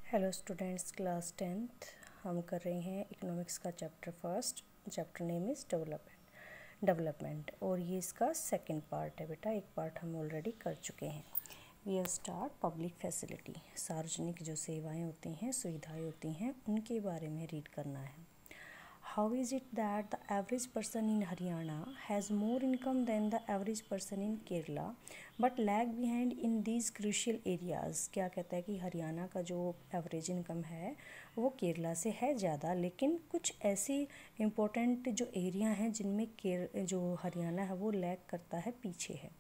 Hello students, class 10th हम कर रहे हैं इकोनॉमिक्स का chapter first. Chapter name is development और ये इसका सेकंड पार्ट है बेटा। एक पार्ट हम ऑलरेडी कर चुके हैं। We are start public facility, सार्वजनिक जो सेवाएं होती हैं, सुविधाएं होती हैं, उनके बारे में रीड करना है। How is it that the average person in Haryana has more income than the average person in Kerala but lag behind in these crucial areas? क्या कहता है कि हरियाणा का जो एवरेज इनकम है वो केरला से है ज़्यादा, लेकिन कुछ ऐसी इम्पोर्टेंट जो एरिया हैं जिनमें जो हरियाणा है वो लैग करता है, पीछे है।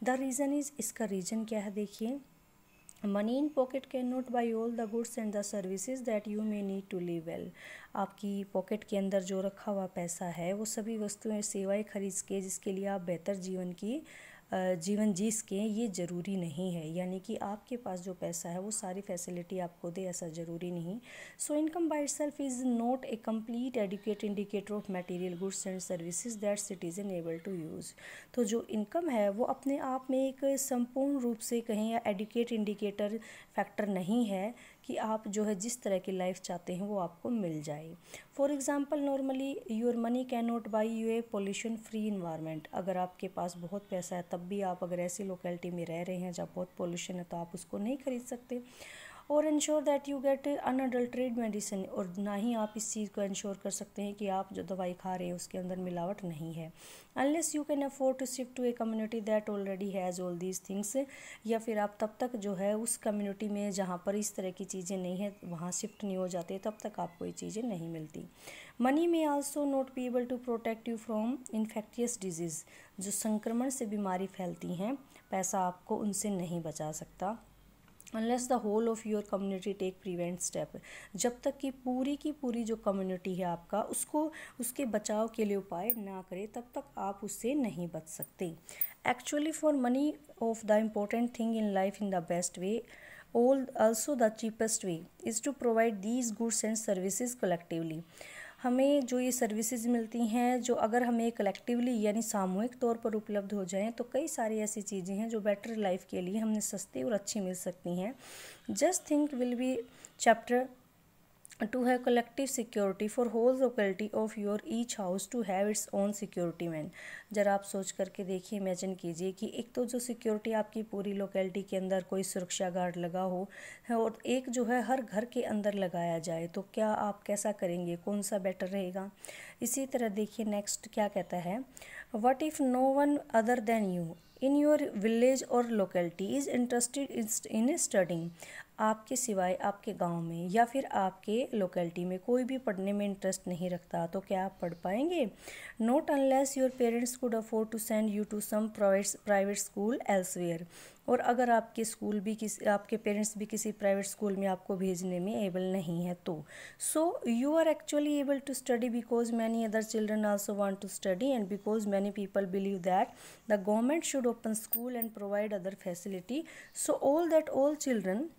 द रीज़न इज़, इसका रीज़न क्या है देखिए। Money in pocket can not buy all the goods and the services that you may need to live well. आपकी पॉकेट के अंदर जो रखा हुआ पैसा है वो सभी वस्तुएं सेवाएं खरीद के जिसके लिए आप बेहतर जीवन जी सकें, ये ज़रूरी नहीं है। यानी कि आपके पास जो पैसा है वो सारी फैसिलिटी आपको दे, ऐसा ज़रूरी नहीं। So income by itself is not a complete educate indicator of material goods and services that citizen able to use. तो जो इनकम है वो अपने आप में एक संपूर्ण रूप से कहें या एडुकेट इंडिकेटर फैक्टर नहीं है कि आप जो है जिस तरह की लाइफ चाहते हैं वो आपको मिल जाए। For example, normally your money can not by U A pollution free environment. अगर आपके पास बहुत पैसा है तब भी आप अगर ऐसी लोकेलिटी में रह रहे हैं जहाँ बहुत पोल्यूशन है तो आप उसको नहीं खरीद सकते। और ensure that you get unadulterated medicine, और ना ही आप इस चीज़ को इंश्योर कर सकते हैं कि आप जो दवाई खा रहे हैं उसके अंदर मिलावट नहीं है। Unless you can afford to shift to a community that already has all these things, या फिर आप तब तक जो है उस कम्युनिटी में जहाँ पर इस तरह की चीज़ें नहीं है वहाँ शिफ्ट नहीं हो जाते, तब तक आपको ये चीज़ें नहीं मिलती। Money may also not be able to protect you from infectious disease, जो संक्रमण से बीमारी फैलती हैं, पैसा आपको उनसे नहीं बचा सकता। Unless the whole of your community take prevent step, जब तक कि पूरी जो कम्युनिटी है आपका उसके बचाव के लिए उपाय ना करे तब तक आप उससे नहीं बच सकते। Actually for money of the important thing in life in the best way also the cheapest way is to provide these goods and services collectively. हमें जो ये सर्विसेज मिलती हैं, जो अगर हमें कलेक्टिवली यानी सामूहिक तौर पर उपलब्ध हो जाएं तो कई सारी ऐसी चीज़ें हैं जो बेटर लाइफ के लिए हमने सस्ती और अच्छी मिल सकती हैं। Just think will be chapter to have collective security for whole locality of your each house to have its own security man। जरा आप सोच करके देखिए, इमेजिन कीजिए कि एक तो जो सिक्योरिटी आपकी पूरी लोकेलिटी के अंदर कोई सुरक्षा गार्ड लगा हो और एक जो है हर घर के अंदर लगाया जाए, तो क्या आप कैसा करेंगे, कौन सा बेटर रहेगा। इसी तरह देखिए नेक्स्ट क्या कहता है, what if no one other than you in your village और locality is interested in studying. आपके सिवाय आपके गांव में या फिर आपके लोकेलिटी में कोई भी पढ़ने में इंटरेस्ट नहीं रखता, तो क्या आप पढ़ पाएंगे। Not unless your parents could afford to send you to some private school elsewhere. और अगर आपके पेरेंट्स भी किसी प्राइवेट स्कूल में आपको भेजने में एबल नहीं है तो so you are actually able to study because many other children also want to study and because many people believe that the government should open school and provide other facility so all children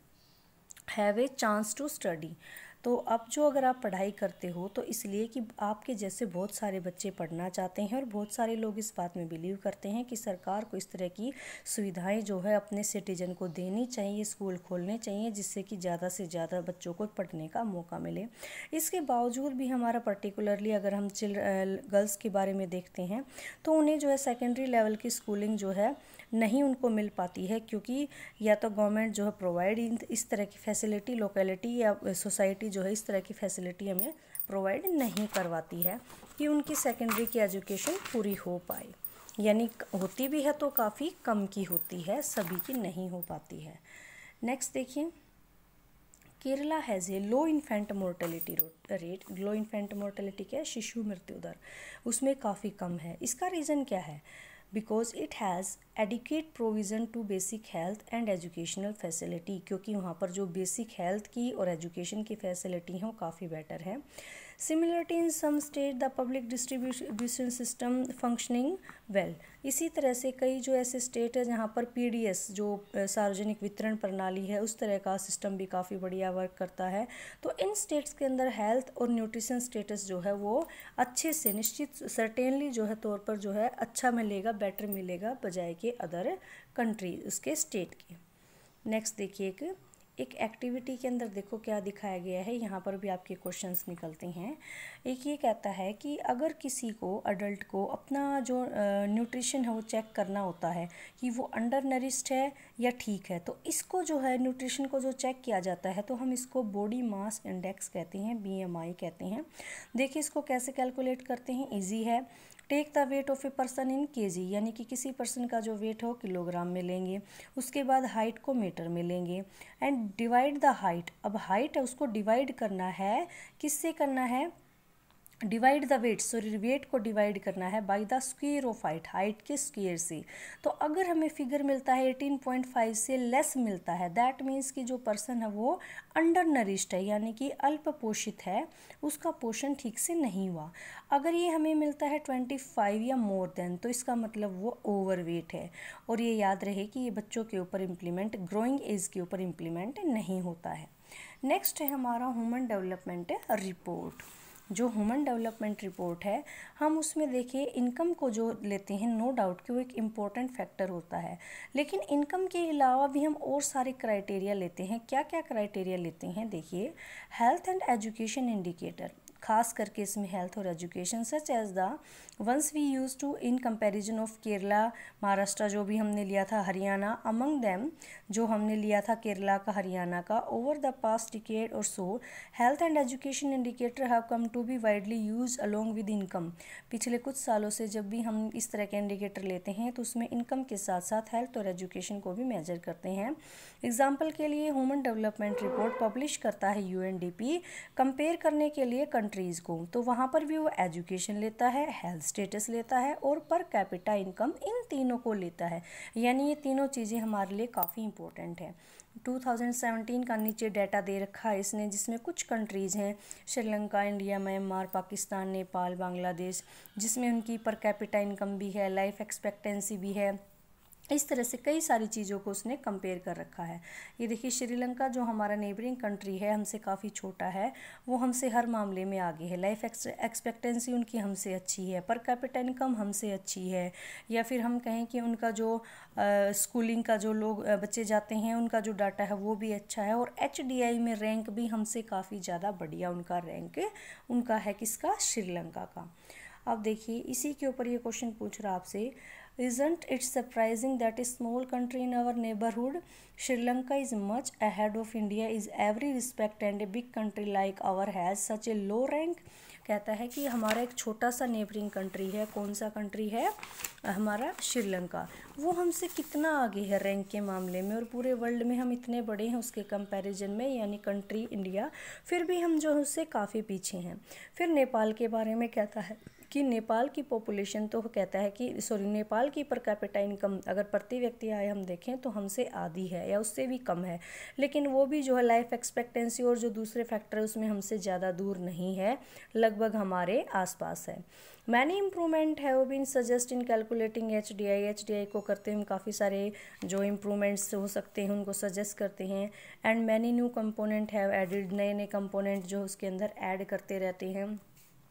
have a chance to study. तो अब जो अगर आप पढ़ाई करते हो तो इसलिए कि आपके जैसे बहुत सारे बच्चे पढ़ना चाहते हैं और बहुत सारे लोग इस बात में बिलीव करते हैं कि सरकार को इस तरह की सुविधाएं जो है अपने सिटीजन को देनी चाहिए, स्कूल खोलने चाहिए जिससे कि ज़्यादा से ज़्यादा बच्चों को पढ़ने का मौका मिले। इसके बावजूद भी हमारा पर्टिकुलरली अगर हम गर्ल्स के बारे में देखते हैं तो उन्हें जो है सेकेंडरी लेवल की स्कूलिंग जो है नहीं उनको मिल पाती है, क्योंकि या तो गवर्नमेंट जो है प्रोवाइड इस तरह की फैसिलिटी लोकेलिटी या सोसाइटी जो है इस तरह की फैसिलिटी हमें प्रोवाइड नहीं करवाती है कि उनकी सेकेंडरी की एजुकेशन पूरी हो पाए। यानी होती भी है तो काफ़ी कम की होती है, सभी की नहीं हो पाती है। नेक्स्ट देखिए, Kerala has a low infant mortality rate. Low infant mortality क्या है, शिशु मृत्यु दर उसमें काफ़ी कम है। इसका रीज़न क्या है, because it has adequate provision to basic health and educational facility, क्योंकि वहाँ पर जो बेसिक हेल्थ की और एजुकेशन की फैसिलिटी हैं वो काफ़ी बेटर है। Similarity in some state the public distribution system functioning well. इसी तरह से कई जो ऐसे स्टेट है जहाँ पर पीडीएस जो सार्वजनिक वितरण प्रणाली है उस तरह का सिस्टम भी काफ़ी बढ़िया वर्क करता है। तो इन स्टेट्स के अंदर हेल्थ और न्यूट्रिशन स्टेटस जो है वो अच्छे से निश्चित सर्टेनली जो है तौर पर जो है अच्छा मिलेगा, बेटर मिलेगा बजाय के अदर कंट्री उसके स्टेट के। नेक्स्ट देखिए, एक एक एक्टिविटी के अंदर देखो क्या दिखाया गया है, यहाँ पर भी आपके क्वेश्चंस निकलते हैं। एक ये कहता है कि अगर किसी को, अडल्ट को अपना जो न्यूट्रिशन है वो चेक करना होता है कि वो अंडर नरिश्ड है या ठीक है, तो इसको जो है न्यूट्रिशन को जो चेक किया जाता है तो हम इसको बॉडी मास इंडेक्स कहते हैं, BMI कहते हैं। देखिए इसको कैसे कैलकुलेट करते हैं, ईजी है। Take the weight of a person in KG, यानी कि किसी पर्सन का जो वेट हो किलोग्राम में लेंगे, उसके बाद हाइट को मीटर में लेंगे एंड डिवाइड द हाइट। अब हाइट है उसको डिवाइड करना है, किससे करना है, divide the weight, sorry weight को डिवाइड करना है by the square of height, height के स्क्वायर से। तो अगर हमें फिगर मिलता है 18.5 से लेस मिलता है, दैट मीन्स कि जो पर्सन है वो अंडर नरिश्ड है, यानी कि अल्प पोषित है, उसका पोषण ठीक से नहीं हुआ। अगर ये हमें मिलता है 25 या मोर देन, तो इसका मतलब वो ओवरवेट है। और ये याद रहे कि ये बच्चों के ऊपर इम्प्लीमेंट, ग्रोइंग एज के ऊपर इम्प्लीमेंट नहीं होता है। नेक्स्ट है हमारा ह्यूमन डेवलपमेंट रिपोर्ट। जो ह्यूमन डेवलपमेंट रिपोर्ट है, हम उसमें देखिए इनकम को जो लेते हैं, नो डाउट कि वो एक इम्पॉर्टेंट फैक्टर होता है, लेकिन इनकम के अलावा भी हम और सारे क्राइटेरिया लेते हैं। क्या क्या क्राइटेरिया लेते हैं, देखिए हेल्थ एंड एजुकेशन इंडिकेटर, खास करके इसमें हेल्थ और education, such as the ones we use to in comparison of Kerala, Maharashtra जो भी हमने लिया था, हरियाणा, अमंग देम जो हमने लिया था केरला का, हरियाणा का, ओवर द पास्ट डिकेड और so health and education indicator have come to be widely use along with income. पिछले कुछ सालों से जब भी हम इस तरह के इंडिकेटर लेते हैं तो उसमें इनकम के साथ साथ हेल्थ और एजुकेशन को भी मेजर करते हैं। एग्जाम्पल के लिए ह्यूमन डेवलपमेंट रिपोर्ट पब्लिश करता है UNDP कंपेयर करने के लिए कंट्रीज़ को, तो वहाँ पर भी वो एजुकेशन लेता है, हेल्थ स्टेटस लेता है और पर कैपिटा इनकम, इन तीनों को लेता है। यानी ये तीनों चीज़ें हमारे लिए काफ़ी इंपॉर्टेंट है। 2017 का नीचे डाटा दे रखा है इसने, जिसमें कुछ कंट्रीज़ हैं, श्रीलंका, इंडिया, म्यांमार, पाकिस्तान, नेपाल, बांग्लादेश, जिसमें उनकी पर कैपिटा इनकम भी है, लाइफ एक्सपेक्टेंसी भी है। इस तरह से कई सारी चीज़ों को उसने कंपेयर कर रखा है। ये देखिए श्रीलंका जो हमारा नेबरिंग कंट्री है, हमसे काफ़ी छोटा है, वो हमसे हर मामले में आगे है, लाइफ एक्सपेक्टेंसी उनकी हमसे अच्छी है, पर कैपिटा इनकम हमसे अच्छी है, या फिर हम कहें कि उनका जो स्कूलिंग का जो लोग बच्चे जाते हैं उनका जो डाटा है वो भी अच्छा है, और HDI में रैंक भी हमसे काफ़ी ज़्यादा बढ़िया उनका रैंक उनका है, किसका, श्रीलंका का। अब देखिए इसी के ऊपर ये क्वेश्चन पूछ रहा आपसे, Isn't it surprising that a small country in our neighborhood, Sri Lanka, is much ahead of India in every respect, and a big country like our has such a low rank? कहता है कि हमारा एक छोटा सा neighbouring country है, कौन सा कंट्री है, हमारा श्रीलंका, वो हमसे कितना आगे है रैंक के मामले में, और पूरे वर्ल्ड में हम इतने बड़े हैं उसके कंपैरिजन में, यानी कंट्री इंडिया, फिर भी हम जो है उससे काफ़ी पीछे हैं। फिर नेपाल के बारे में कहता है कि नेपाल की पॉपुलेशन, तो कहता है कि नेपाल की पर कैपिटा इनकम अगर प्रति व्यक्ति आय हम देखें तो हमसे आधी है या उससे भी कम है, लेकिन वो भी जो है लाइफ एक्सपेक्टेंसी और जो दूसरे फैक्टर है उसमें हमसे ज़्यादा दूर नहीं है, लगभग हमारे आसपास है। Many improvement have been suggest in calculating HDI को करते हैं हम काफ़ी सारे जो इम्प्रूवमेंट्स हो सकते हैं उनको सजेस्ट करते हैं, and many new component have added, नए नए कंपोनेंट जो उसके अंदर ऐड करते रहते हैं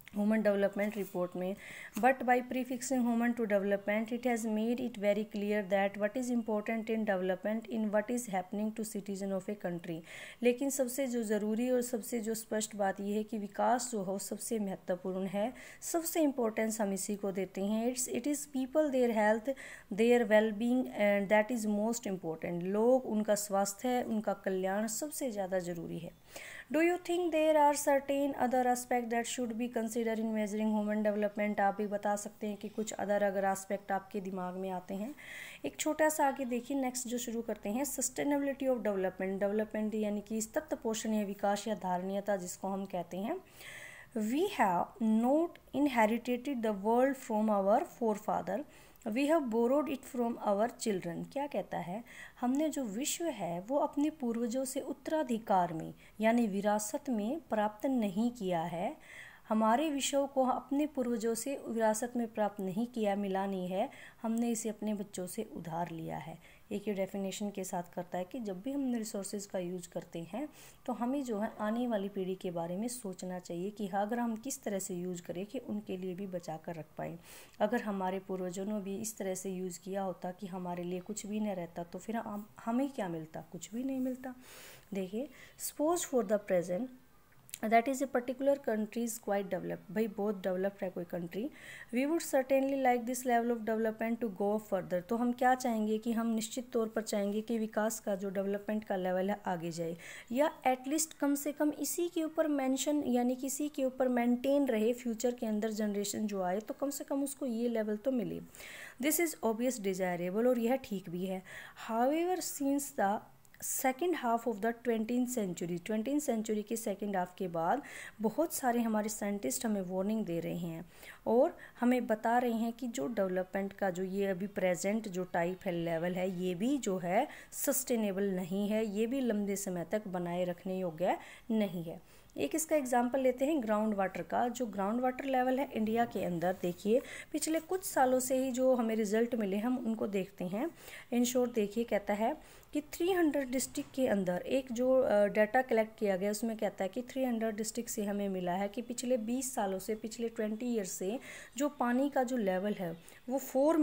ह्यूमन डेवलपमेंट रिपोर्ट में। But by prefixing human to development it has made it very clear that what is important in development in what is happening to citizen of a country. लेकिन सबसे जो ज़रूरी और सबसे जो स्पष्ट बात यह है कि विकास जो हो सबसे महत्वपूर्ण है, सबसे इम्पोर्टेंस हम इसी को देते हैं। It is people, their health, their wellbeing, and that is most important. लोग, उनका स्वास्थ्य, उनका कल्याण सबसे ज़्यादा ज़रूरी है। Do you think there are certain other aspect that should be consider in measuring human development? आप भी बता सकते हैं कि कुछ अगर एस्पेक्ट आपके दिमाग में आते हैं। एक छोटा सा आगे देखिए, नेक्स्ट जो शुरू करते हैं, सस्टेनेबिलिटी ऑफ डेवलपमेंट यानी कि तत्व पोषण या विकास या धारणीयता जिसको हम कहते हैं। We have not inherited the world from our forefather, we have borrowed it from our children. क्या कहता है, हमने जो विश्व है वो अपने पूर्वजों से उत्तराधिकार में यानी विरासत में प्राप्त नहीं किया है। हमारे विषयों को अपने पूर्वजों से विरासत में प्राप्त नहीं किया, मिला नहीं है, हमने इसे अपने बच्चों से उधार लिया है। एक ये डेफिनेशन के साथ करता है कि जब भी हम रिसोर्सेज का यूज करते हैं तो हमें जो है आने वाली पीढ़ी के बारे में सोचना चाहिए कि हाँ, अगर हम किस तरह से यूज करें कि उनके लिए भी बचा कर रख पाएँ। अगर हमारे पूर्वजों ने भी इस तरह से यूज़ किया होता कि हमारे लिए कुछ भी नहीं रहता, तो फिर हमें क्या मिलता, कुछ भी नहीं मिलता। देखिए, suppose for the present that is a particular country is quite developed, भाई बहुत डेवलप्ड है कोई country, we would certainly like this level of development to go further. तो हम क्या चाहेंगे कि हम निश्चित तौर पर चाहेंगे कि विकास का जो डेवलपमेंट का लेवल है आगे जाए, या एटलीस्ट कम से कम इसी के ऊपर मेंशन यानी कि इसी के ऊपर मेंटेन रहे, फ्यूचर के अंदर जनरेशन जो आए तो कम से कम उसको ये लेवल तो मिले। दिस इज़ ऑब्वियस डिज़ायरेबल, और यह ठीक भी है। However since the second half of the 20th century के सेकेंड हाफ के बाद बहुत सारे हमारे साइंटिस्ट हमें वार्निंग दे रहे हैं और हमें बता रहे हैं कि जो डेवलपमेंट का जो ये अभी प्रेजेंट जो टाइप है, लेवल है, ये भी जो है सस्टेनेबल नहीं है, ये भी लंबे समय तक बनाए रखने योग्य नहीं है। एक इसका एग्जांपल लेते हैं ग्राउंड वाटर का। जो ग्राउंड वाटर लेवल है इंडिया के अंदर, देखिए पिछले कुछ सालों से ही जो हमें रिजल्ट मिले हम उनको देखते हैं। इन शॉर्ट देखिए, कहता है कि 300 डिस्ट्रिक्ट के अंदर एक जो डाटा कलेक्ट किया गया उसमें कहता है कि 300 डिस्ट्रिक्ट से हमें मिला है कि पिछले 20 सालों से, पिछले 20 ईयर से जो पानी का जो लेवल है वो 4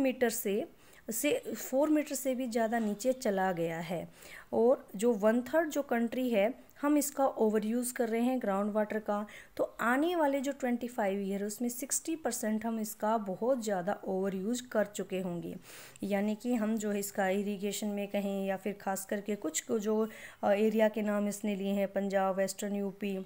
मीटर से भी ज़्यादा नीचे चला गया है। और जो 1/3 जो कंट्री है हम इसका ओवर यूज़ कर रहे हैं ग्राउंड वाटर का, तो आने वाले जो 25 ईयर उसमें 60% हम इसका बहुत ज़्यादा ओवर यूज़ कर चुके होंगे। यानी कि हम जो है इसका इरिगेशन में कहें या फिर खास करके कुछ जो एरिया के नाम इसने लिए हैं, पंजाब, वेस्टर्न यूपी,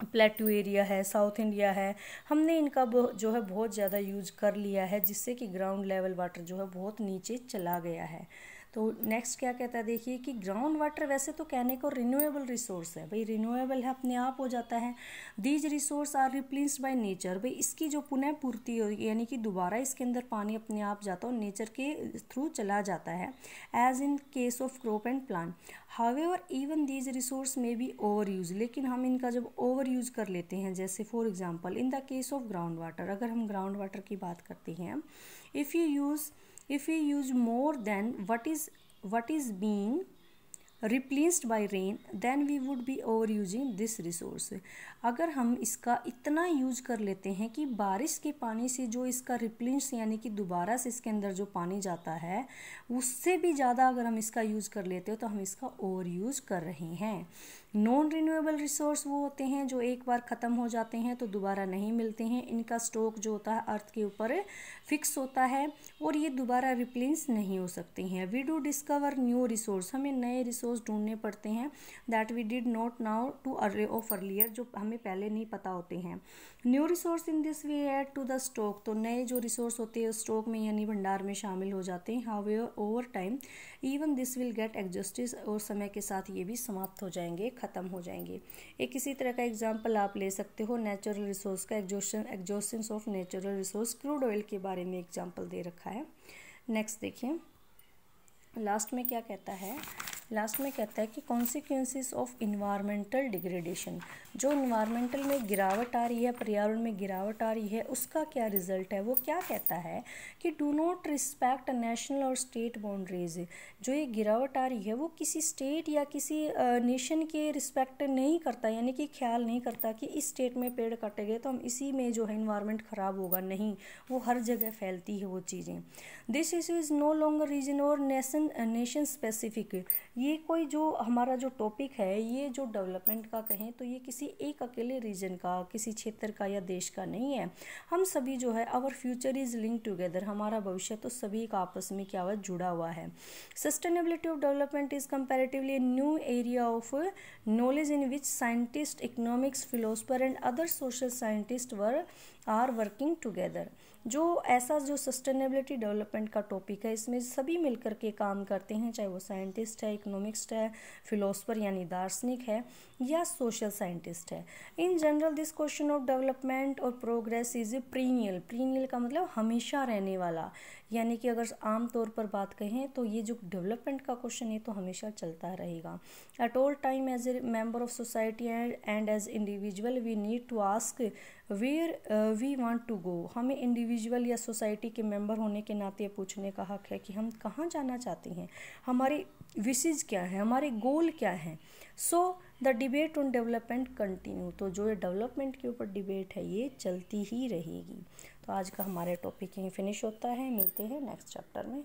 प्लेटू एरिया है, साउथ इंडिया है, हमने इनका जो है बहुत ज़्यादा यूज कर लिया है, जिससे कि ग्राउंड लेवल वाटर जो है बहुत नीचे चला गया है। तो नेक्स्ट क्या कहता है, देखिए कि ग्राउंड वाटर वैसे तो कहने को रिन्यूएबल रिसोर्स है, भाई रिन्यूएबल है, अपने आप हो जाता है। These resource are replaced by nature, भाई इसकी जो पुनः पूर्ति होगी यानी कि दोबारा इसके अंदर पानी अपने आप जाता है और नेचर के थ्रू चला जाता है, as in case of crop and plant. However even these resource may be over use, लेकिन हम इनका जब ओवर यूज कर लेते हैं, जैसे for example in the case of ground water, अगर हम ग्राउंड वाटर की बात करते हैं, if you use more than what is being replaced by rain, then we would be overusing this resource। अगर हम इसका इतना यूज कर लेते हैं कि बारिश के पानी से जो इसका रिप्लेस यानी कि दोबारा से इसके अंदर जो पानी जाता है उससे भी ज़्यादा अगर हम इसका यूज़ कर लेते हो तो हम इसका ओवर यूज़ कर रहे हैं। नॉन रिन्यूएबल रिसोर्स वो होते हैं जो एक बार ख़त्म हो जाते हैं तो दोबारा नहीं मिलते हैं, इनका स्टॉक जो होता है अर्थ के ऊपर फिक्स होता है और ये दोबारा रिप्लेस नहीं हो सकते हैं। We do discover new resource, हमें नए रिसोर्स ढूंढने पड़ते हैं, that we did not know to of earlier, जो हमें पहले नहीं पता होते हैं। New resource in this we add to the stock, तो नए जो रिसोर्स होते हैं स्टॉक में यानी भंडार में शामिल हो जाते हैं। However over time even this will get exhausted, और समय के साथ ये भी समाप्त हो जाएंगे, ख़त्म हो जाएंगे। एक इसी तरह का एग्जांपल आप ले सकते हो नेचुरल रिसोर्स का, exhaustion of natural resource, crude oil के बारे में एग्जांपल दे रखा है। नेक्स्ट देखिए, लास्ट में क्या कहता है, लास्ट में कहता है कि कॉन्सिक्वेंसेस ऑफ इन्वायरमेंटल डिग्रेडेशन, जो इन्वायरमेंटल में गिरावट आ रही है, पर्यावरण में गिरावट आ रही है, उसका क्या रिजल्ट है। वो क्या कहता है कि डू नॉट रिस्पेक्ट नेशनल और स्टेट बाउंड्रीज, जो ये गिरावट आ रही है वो किसी स्टेट या किसी नेशन के रिस्पेक्ट नहीं करता, यानी कि ख्याल नहीं करता कि इस स्टेट में पेड़ काटे गए तो हम इसी में जो है इन्वायरमेंट ख़राब होगा, नहीं, वो हर जगह फैलती है वो चीज़ें। This issue is no longer region और नेशन स्पेसिफिक, ये कोई जो हमारा जो टॉपिक है ये जो डेवलपमेंट का कहें तो ये किसी एक अकेले रीजन का, किसी क्षेत्र का या देश का नहीं है। हम सभी जो है our future is link together, हमारा भविष्य तो सभी का आपस में क्या हुआ, जुड़ा हुआ है। Sustainability of development is comparatively a new area of knowledge in which scientist, economics, philosopher and other social scientist are working together. जो ऐसा जो सस्टेनेबिलिटी डेवलपमेंट का टॉपिक है इसमें सभी मिलकर के काम करते हैं, चाहे वो साइंटिस्ट है, इकोनॉमिक्स्ट है, फिलोसफर यानी दार्शनिक है या सोशल साइंटिस्ट है। In general this question of development और progress is a period, period का मतलब हमेशा रहने वाला, यानी कि अगर आम तौर पर बात कहें तो ये जो डेवलपमेंट का क्वेश्चन है तो हमेशा चलता रहेगा। At all time as a member of society and as individual we need to ask where we want to go, हमें इंडिविजुअल या सोसाइटी के मेंबर होने के नाते पूछने का हक है कि हम कहाँ जाना चाहते हैं, हमारी विशेज क्या है, हमारे गोल क्या हैं। So the debate on development continue, तो जो डेवलपमेंट के ऊपर डिबेट है ये चलती ही रहेगी। तो आज का हमारा टॉपिक यहीं फिनिश होता है, मिलते हैं नेक्स्ट चैप्टर में।